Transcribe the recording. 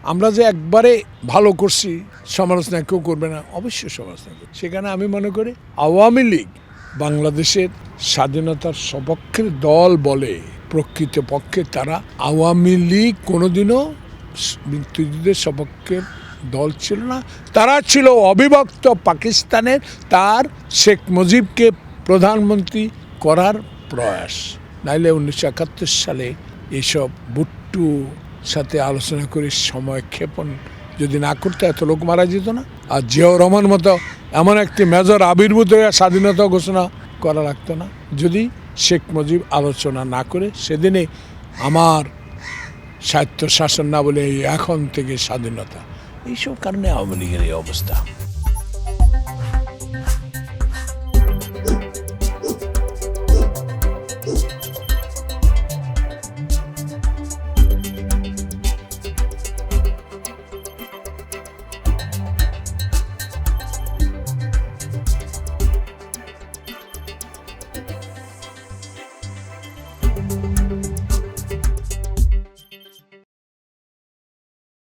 আমরা যে একবারে ভালো করছি সমালোচনা কেউ করবে না, অবশ্যই সমালোচনা করবে। সেখানে আমি মনে করি আওয়ামী লীগ বাংলাদেশের স্বাধীনতার সপক্ষের দল বলে, প্রকৃতপক্ষে তারা আওয়ামী লীগ কোনোদিনও মুক্তিযুদ্ধের সপক্ষের দল ছিল না। তারা ছিল অবিভক্ত পাকিস্তানের, তার শেখ মুজিবকে প্রধানমন্ত্রী করার প্রয়াস। নাইলে 1971 সালে এইসব বুট্টু সাথে আলোচনা করে সময় ক্ষেপণ যদি না করতে এত লোক মারা যেত না। আর জিয়াউর রহমান মতো এমন একটি মেজর আবির্ভূত হয়ে স্বাধীনতা ঘোষণা করা লাগতো না যদি শেখ মুজিব আলোচনা না করে সেদিনে আমার স্বায়ত্তশাসন না বলে এখন থেকে স্বাধীনতা, এইসব কারণে আওয়ামী লীগের এই অবস্থা।